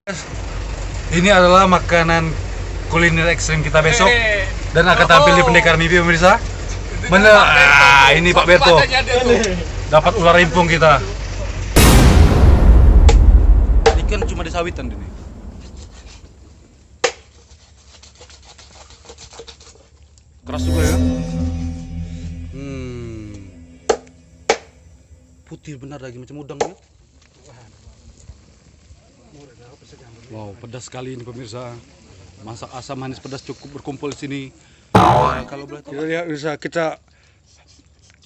Ini adalah makanan kuliner ekstrim kita besok dan akan tampil di Pendekar Mimpi pemirsa. Ini Pak Berto dapat ular rimpung kita. Ikan cuma di sawitan ini. Keras juga ya. Putih benar lagi macam udang ya. Wow, pedas sekali ini pemirsa. Masak asam manis pedas cukup berkumpul di sini. Kalau boleh tahu,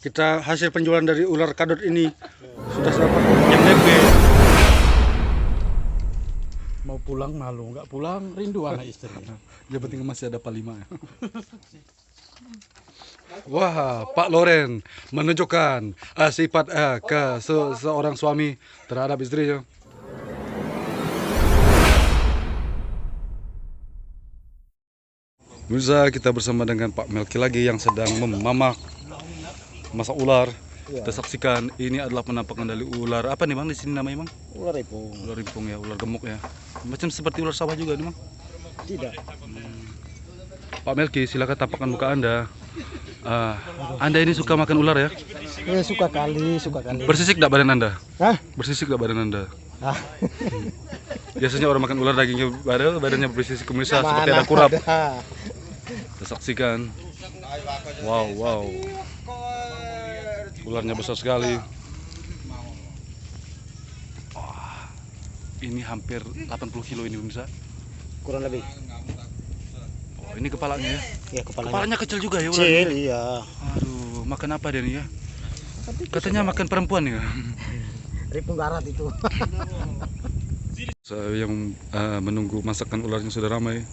kita hasil penjualan dari ular kadut ini sudah dapat yang DP. Mau pulang malu, nggak pulang rindu anak istri. yang penting masih ada Palima. Wah, Pak Loren menunjukkan sifat ke seorang suami terhadap istrinya. Bisa kita bersama dengan Pak Melki lagi yang sedang masak ular. Kita saksikan ini adalah penampakan dari ular. Apa nih Bang di sini namanya Bang? Ular rimpung. Ular rimpung ya, ular gemuk ya. Macam seperti ular sawah juga nih Bang. Tidak. Pak Melki, silakan tampakkan muka Anda. Anda ini suka makan ular ya? Suka kali. Bersisik enggak badan Anda? Hah? Bersisik enggak badan Anda? Ah. Biasanya orang makan ular dagingnya badannya bersisik pemirsa seperti ada kurap. Kita saksikan. Wow. Ularnya besar sekali. Wah, ini hampir 80 kilo ini pemirsa. Kurang lebih. Oh, ini kepalanya ya? Ya, Kepalanya kecil juga ya ular. kecil, iya. Aduh, makan apa dia nih ya? Katanya makan perempuan ya. Rimpung darat itu. Saya yang menunggu masakan ularnya sudah ramai.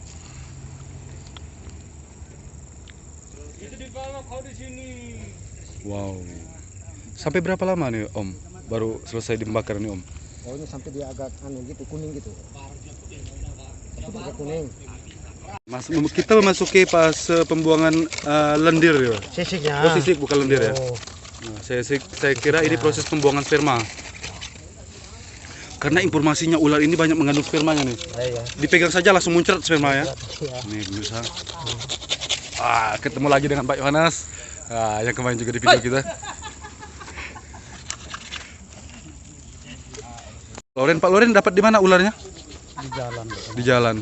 Wow. Sampai berapa lama nih Om? Baru selesai dibakar nih Om? Oh, ini sampai dia agak kuning gitu. Sampai agak kuning. Kita memasuki fase pembuangan lendir ya. Sisiknya. Oh, sisik bukan lendir ya. Oh. Nah, saya kira ini proses pembuangan sperma. Karena informasinya ular ini banyak mengandung spermanya nih. Iya. Dipegang saja langsung muncrat sperma ya. Iya. Nih pemirsa. Ketemu lagi dengan Pak Yohanes. Yang kemarin juga di video kita. Pak Loren dapat di mana ularnya? Di jalan. Di jalan.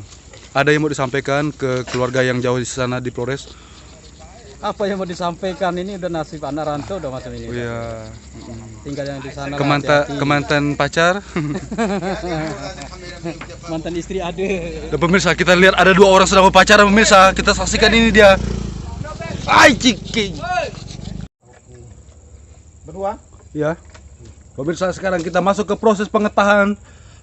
Ada yang mau disampaikan ke keluarga yang jauh di sana di Flores? Apa yang mau disampaikan ini udah nasib anak rantau udah macam ini. Oh iya. Tinggal yang di sana. Kemantan pacar. Mantan istri ada. Dan pemirsa kita lihat ada dua orang sedang berpacaran pemirsa. Kita saksikan ini dia. Ciki. Berdua? Ya. Pemirsa sekarang kita masuk ke proses pengetahan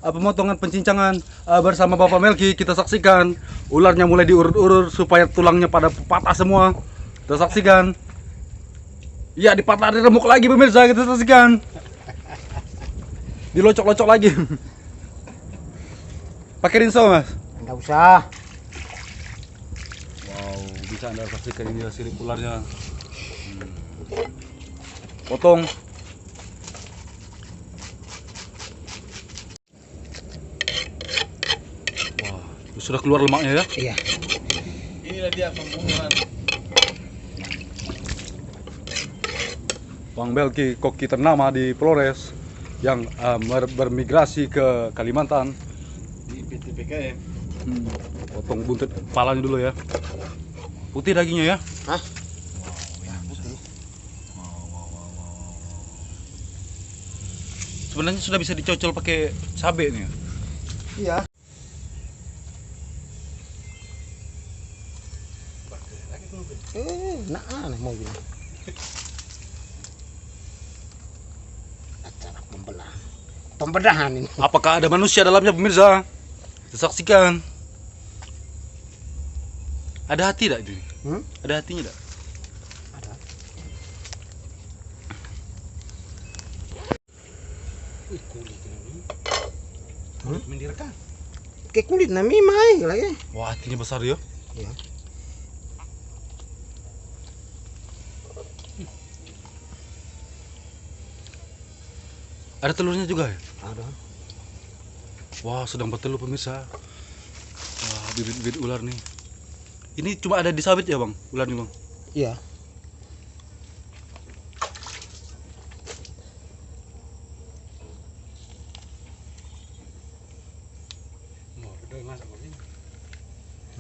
pemotongan pencincangan bersama Bapak Melki. Kita saksikan ularnya mulai diurut-urut supaya tulangnya pada patah semua. Kita saksikan. Ya, dipatah diremuk lagi pemirsa, kita saksikan. Dilocok-locok lagi. Pakai rinso Mas? Enggak usah. Wow, bisa Anda saksikan ini hasil ularnya. Potong. Wah, sudah keluar lemaknya ya? Iya. Inilah dia pembunuhan. Bang Melki, koki ternama di Flores yang bermigrasi ke Kalimantan. Di PT PKM. Potong buntut kepalanya dulu ya. Putih dagingnya ya? Hah? Sebenarnya sudah bisa dicocol pakai cabai nih. Iya. Nah, aneh mau bilang. Acara pembedahan ini. Apakah ada manusia dalamnya pemirsa? Saksikan. Ada hati tidak itu? Ada hatinya tidak? Ada. Kulit ini. Mendirkan. Kayak kulit nami mai lagi. Wah, hatinya besar ya. Iya. Ada telurnya juga ya? Ada. Wah, sedang bertelur pemirsa. Wah, bibit-bibit ular nih. Ini cuma ada di sawit ya bang, ular nih bang? Iya.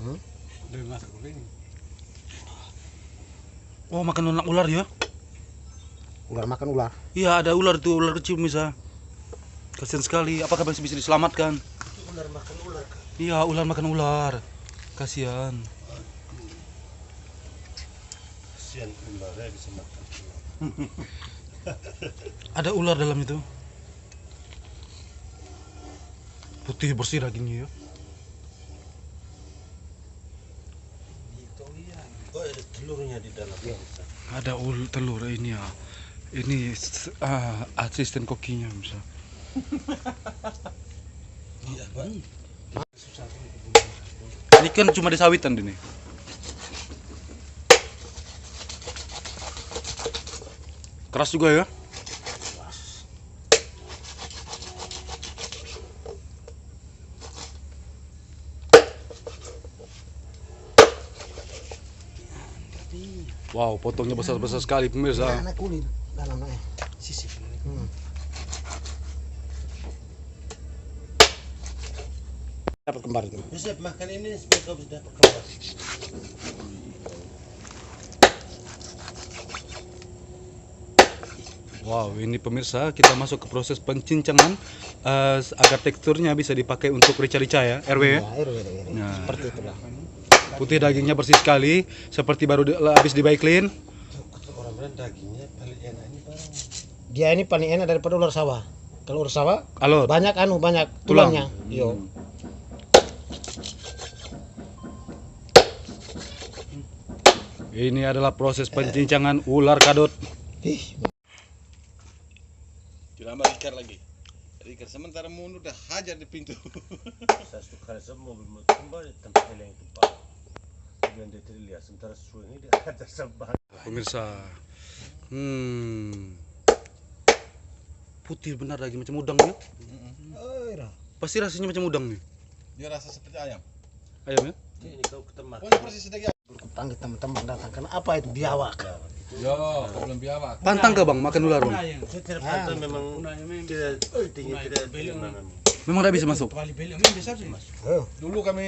Hmm? Oh, makan anak ular ya? Ular makan ular. Iya, ada ular tuh, ular kecil pemirsa. Kasian sekali. Apakah masih bisa diselamatkan? Ular makan ular kan? Iya, ular makan ular. Kasihan. Kasihan ularnya bisa makan. Ada ular dalam itu. Putih bersih dagingnya ya. Oh, ada telurnya di dalam. Ada telur ini ya. Ini asisten kokinya bisa. Iya, Pak. Ini kan cuma di sawitan ini. Keras juga ya. Wow, potongnya besar-besar sekali pemirsa. Anak kulit dalamnya. Sisi. Dapat kembar itu. Yusuf, makan ini supaya kau bisa dapat kembar. Wow, ini pemirsa kita masuk ke proses pencincangan agar teksturnya bisa dipakai untuk rica-rica ya, RW ya. Ya, RW. Nah. Seperti itulah. Putih dagingnya bersih sekali, seperti baru habis dibaiklin. Orang bilang dagingnya paling enak ini bang. Dia ini paling enak daripada ular sawah. Kalau ular sawah Alot. banyak banyak Tulang. tulangnya. Yo. Ini adalah proses pencincangan ular kadut. Ih, Dilambang ikan lagi. Jadi ikan sementara mundur udah hajar di pintu. Saya suka semua mobil kembali tempat yang tepat. Kemudian dia terlihat sementara suhu ini dia ada sebab. Pemirsa, putih benar lagi macam udang ya. Pasti rasanya macam udang nih. Dia rasa seperti ayam. Ayam ya? Ini kau ketemu. Pokoknya persis sedang ayam. panggil teman-teman datang. Karena apa itu biawak? Yo, belum biawak. Pantang ke bang, makan ular bang? Saya tidak pantau memang tidak tinggi tidak memang. Memang tidak bisa masuk. Oh, Dulu kami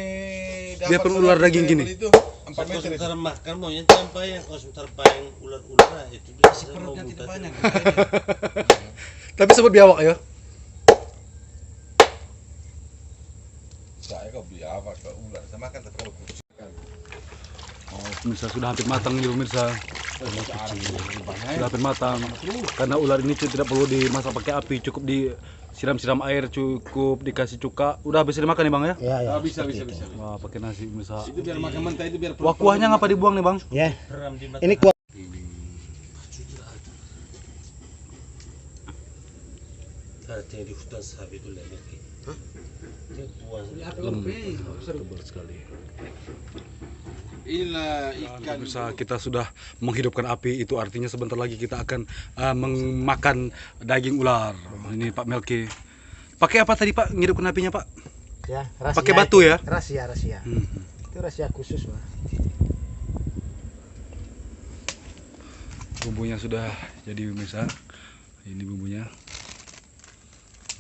Dia pun ular daging gini. Itu 4 Kau meter itu. sementara makan mau yang sampai yang kau sementara bayang ular-ular itu bisa mau minta. Tapi sebut biawak ya. Saya kok biawak ke ular. Saya makan tapi kalau putus. Oh, pemirsa sudah hampir matang nih pemirsa. Sudah hampir matang. Karena ular ini tidak perlu dimasak pakai api, cukup disiram-siram air, cukup dikasih cuka. Udah bisa dimakan nih bang ya? ya, ya. Bisa. Wah, pakai nasi pemirsa. Itu biar makan mentah itu biar. Wah, kuahnya ngapa dibuang nih bang? Ya. Ram di mata. Ini kuat. Artinya di hutan sapi itu lagi. Dia puas. Tebal sekali. Inilah ikan. Pemirsa, kita sudah menghidupkan api, itu artinya sebentar lagi kita akan memakan daging ular. Ini Pak Melki. Pakai apa tadi Pak? Menghidupkan apinya Pak? Ya, rahasia Pakai batu itu. ya? Rahasia. Itu rahasia khusus, Pak. Bumbunya sudah jadi pemirsa. Ini bumbunya.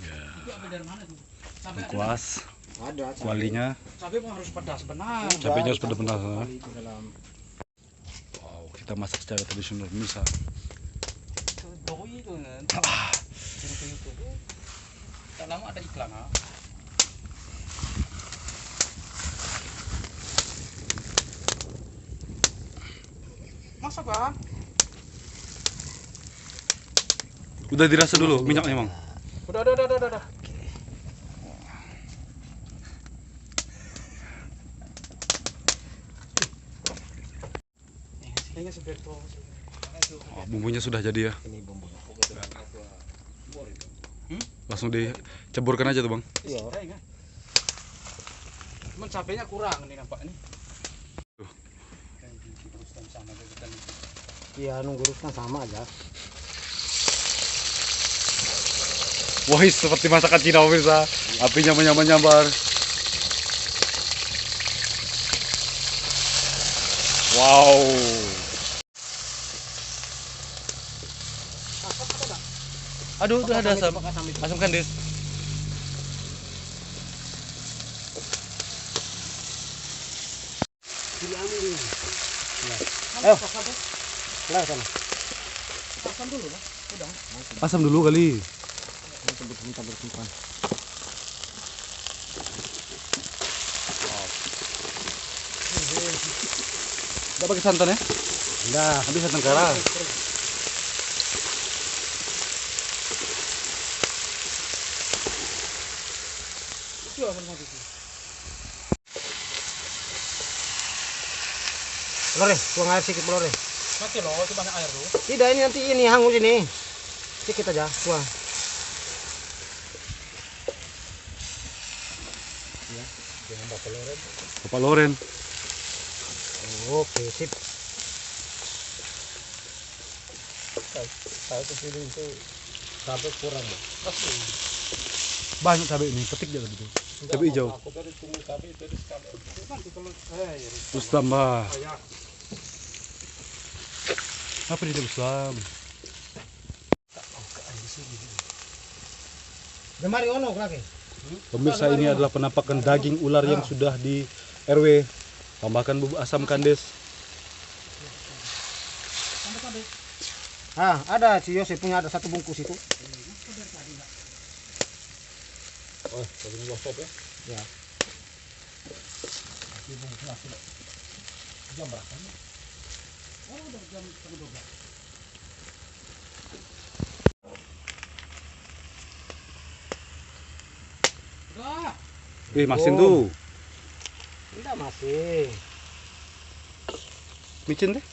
Ya. Kuas, Ada. kualinya. Cabai harus pedas benar. Cabenya harus benar-benar. Itu dalam Wow, kita masak secara tradisional pemirsa. Doi itu kan. Tak lama ada iklan ah. Masak ah. Udah dirasa dulu minyaknya Bang. Udah. Oh, bumbunya sudah jadi ya. ini bumbu. Langsung diceburkan aja tuh Bang. Iya. Cuman cabenya kurang nih nampak nih. Iya, nunggu rustan sama aja. Wah, seperti masakan Cina pemirsa. Apinya menyambar-nyambar. Wow. Aduh, udah ada asam. Asam kandis. Ayo. Lah sana. Asam dulu kali. Kita bersimpan. Udah pakai santan ya? Udah. Habis santan kara. Lore, tuang air sedikit Lore. Mati loh, itu banyak air tuh. Tidak, ini nanti ini hangus ini. Sedikit aja, tuang. Ya, dengan Bapak Loren. Bapak Loren. Oke, sip. Saya kesini itu sampai kurang. Banyak cabai ini, petik aja gitu. Cabai hijau. Aku tadi tunggu cabai tadi sekali. Terus tambah. Apa dia Islam? Demari ono lagi. Pemirsa, ini adalah penampakan daging ular yang sudah di RW. Tambahkan bubuk asam kandis. Ah, ada si Yosef punya ada satu bungkus itu. Oh, daging gosok ya. Ya. Masin tuh. Tidak masih. Micin deh.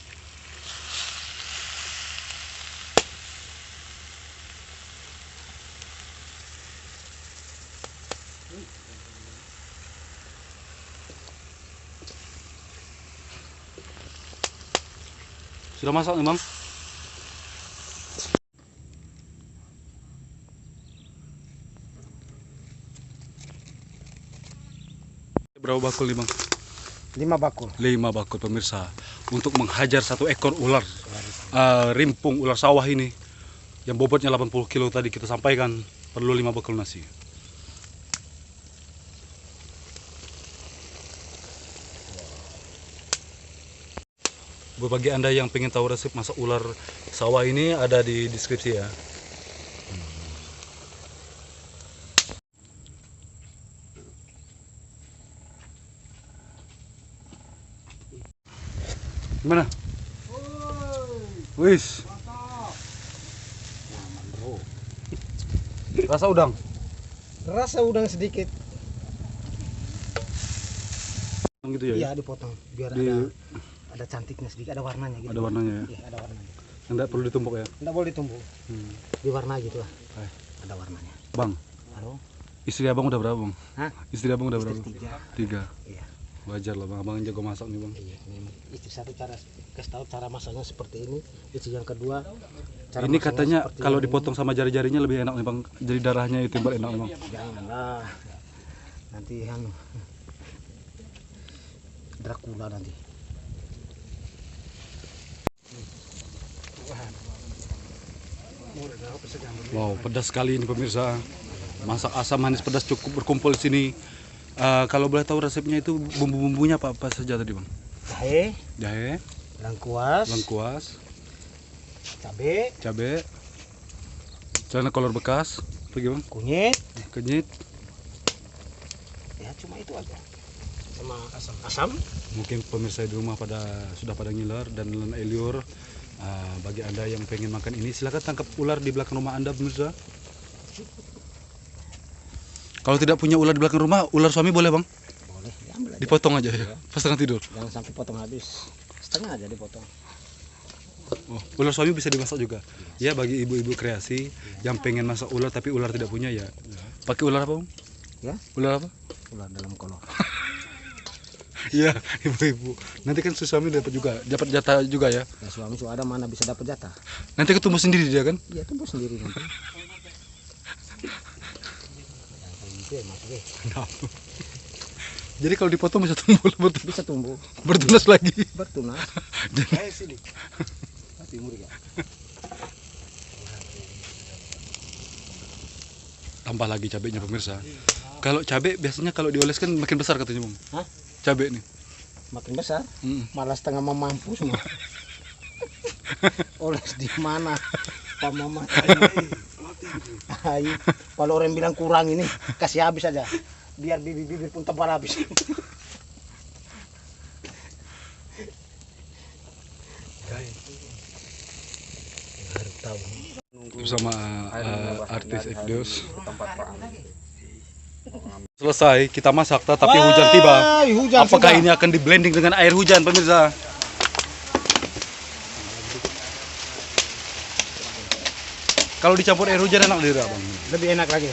Sudah masak nih, Bang? Berapa bakul nih, Bang? 5 bakul. 5 bakul pemirsa. Untuk menghajar satu ekor ular rimpung ular sawah ini yang bobotnya 80 kilo tadi kita sampaikan, perlu 5 bakul nasi. Buat bagi Anda yang pengen tahu resep masak ular sawah ini, ada di deskripsi ya. Gimana? Wis. Rasa udang. Rasa udang sedikit. Gitu ya. Iya, dipotong biar ada cantiknya sedikit, ada warnanya gitu. Ada warnanya ya. Iya, ada warnanya. Enggak perlu ditumbuk ya. Enggak boleh ditumbuk. Diwarna gitu lah. Eh. Ada warnanya. Bang, Halo. istri abang udah berapa, Bang? Hah? Istri abang udah berapa? Tiga. 3. Iya. Wajar lah, Bang. Abang jago masak nih, Bang. Iya, memang. Istri satu cara kasih tahu cara masaknya seperti ini. Istri yang kedua cara Ini masaknya katanya seperti kalau ini. dipotong sama jari-jarinya lebih enak nih, Bang. Jadi darahnya itu yang enak, Bang. Janganlah. Nanti Dracula nanti. Wow, pedas sekali ini pemirsa. Masak asam manis pedas cukup berkumpul di sini. Kalau boleh tahu resepnya itu bumbu-bumbunya apa saja tadi, Bang? Jahe, Jahe, lengkuas, cabe, celana kolor bekas, pergi Bang, kunyit, kenyit. ya cuma itu aja. Sama asam. Mungkin pemirsa di rumah sudah pada ngiler dan eliur. Bagi Anda yang pengen makan ini, silakan tangkap ular di belakang rumah Anda, pemirsa. Kalau tidak punya ular di belakang rumah, ular suami boleh, Bang? Boleh, diambil aja. Dipotong aja ya, pas tengah tidur. Jangan sampai potong habis. Setengah aja dipotong. Oh, ular suami bisa dimasak juga. Ya, bagi ibu-ibu kreasi yang pengen masak ular tapi ular tidak punya ya. Pakai ular apa, Bang? Ya? Ular apa? Ular dalam kolor. Iya, ibu-ibu. Nanti kan suami dapat jatah juga ya. Ya suami ada mana bisa dapat jatah? Nanti ketemu sendiri dia kan? Iya, tumbuh sendiri nanti. Oke, masuk ya. Jadi kalau dipotong bisa tumbuh Bisa tumbuh, bertunas lagi. bertunas. Kayak sini. Timur ya. Tambah lagi cabenya pemirsa. Kalau cabai biasanya kalau dioleskan makin besar katanya Bang. Hah? Cabai nih. Makin besar, Mm. malah setengah mampu semua. Oles di mana? Pak Mama. Ayo, kalau orang bilang kurang ini, kasih habis aja. Biar bibir-bibir pun tebal habis. Bersama artis Ekdos. Selesai kita masak, tapi hujan tiba. Hujan Apakah sudah. ini akan di blending dengan air hujan pemirsa? Kalau dicampur air hujan enak tidak Bang? Lebih enak lagi.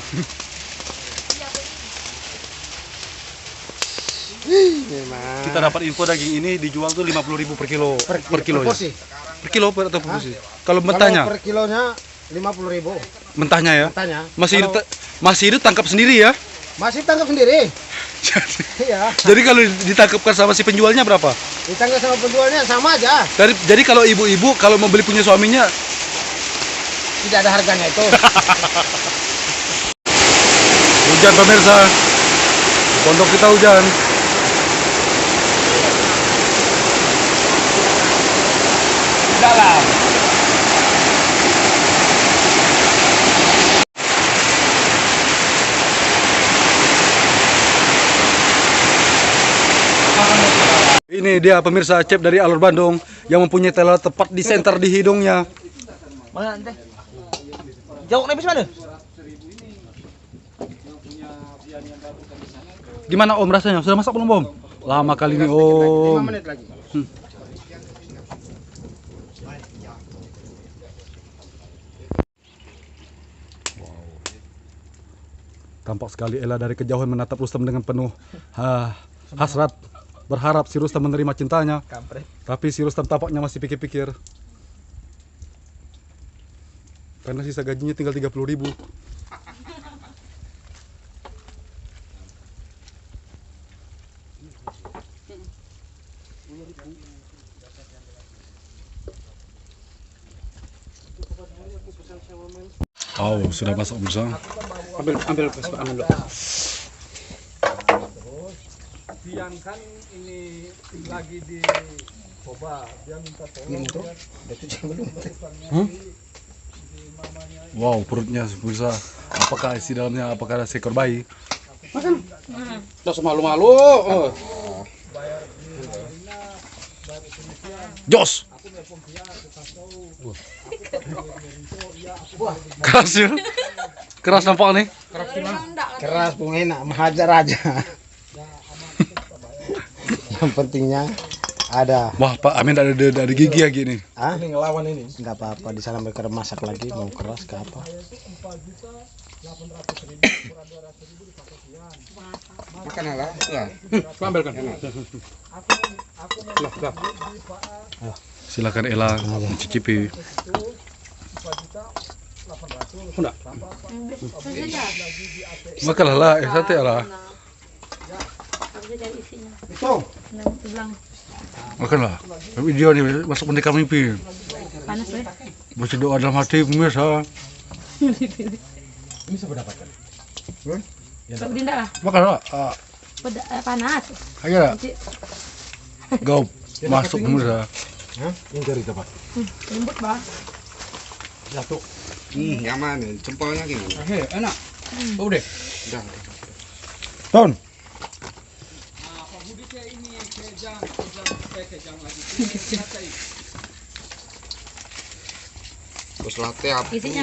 Memang. Kita dapat info daging ini dijual tuh 50.000 per kilo. Per kilo ya? porsi. Per kilo atau per porsi? Kalau mentahnya? Kalau per kilonya 50.000. Mentahnya ya? Tanya. Masih Kalau masih hidup tangkap sendiri ya? masih tangkap sendiri. Iya. Jadi kalau ditangkapkan sama si penjualnya berapa? Ditangkap sama penjualnya sama aja. Jadi kalau ibu-ibu kalau mau beli punya suaminya Tidak ada harganya itu. hujan pemirsa. Pondok kita hujan. Dalam. Ini dia pemirsa chef dari Alur Bandung yang mempunyai teler tepat di senter di hidungnya. Mana teh? Jauh habis mana? Gimana Om rasanya? Sudah masak belum Om? Lama kali ini Om. 5 menit lagi. Tampak sekali Ella dari kejauhan menatap Rustam dengan penuh hasrat. Berharap si Rustam menerima cintanya. Tapi si Rustam tampaknya masih pikir-pikir. Karena sisa gajinya tinggal 30.000. Oh, sudah masak bersama. Ambil dulu. Biankan ini lagi di coba, dia minta Ini tuh. Udah cuci belum? Wow, perutnya berusaha. Apakah isi dalamnya? Apakah ada seekor bayi? Terus malu-malu. Jos. Keras ya. Keras nampak nih. Keras pun enak, menghajar aja. Yang pentingnya ada. Wah, Pak Amin ada gigi ya gini. Ah, ini ngelawan ini. Enggak apa-apa, di sana mereka masak lagi mau keras ke apa. Makan lah. Ya. Ambilkan. Silakan Ella mencicipi. Makanlah lah, sate lah. Itu. Makanlah. Video nih masuk pendekar mimpi. Panas ya? Baca doa dalam hati pemirsa. Bisa mendapatkan. Kau dinda lah. Makanlah. Panas. Ayo lah. Gau masuk pemirsa. Hah? Ini dari tempat. Lembut bah. Jatuh. Nyaman nih. Jempolnya gimana? Enak. Udah. Udah. Ton. Terus latte apa? Isinya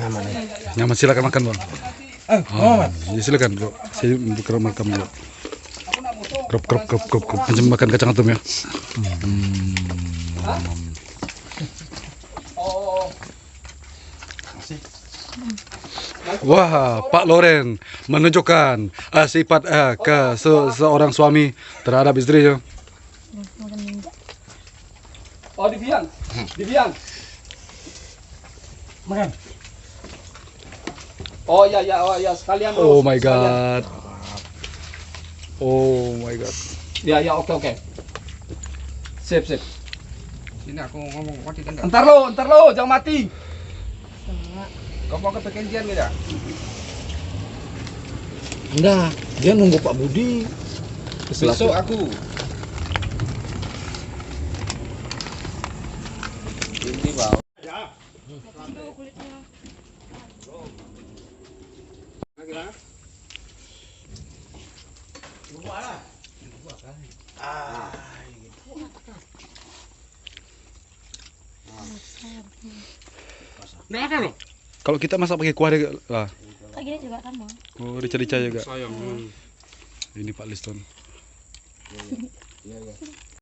Namanya. Nyaman silakan makan bang. Ya silakan bro. Saya buka makan dulu. Krop. Macam makan kacang atom ya. Wah, Pak Loren menunjukkan sifat ke seorang suami terhadap istrinya. Oh, di biang. Di biang. Makan. Oh ya sekalian bro. Oh my sekalian. god. Oh my god. Ya oke. Sip. Sini aku ngomong mati kan enggak? Entar lo, jangan mati. Kau mau ke pekerjaan enggak? Enggak, dia nunggu Pak Budi. Besok aku. Ini bau. Kalau kita masak pakai kuah deh lah. Kayak gini juga kan mau. Oh, rica-rica juga. Sayang. Ini Pak Liston.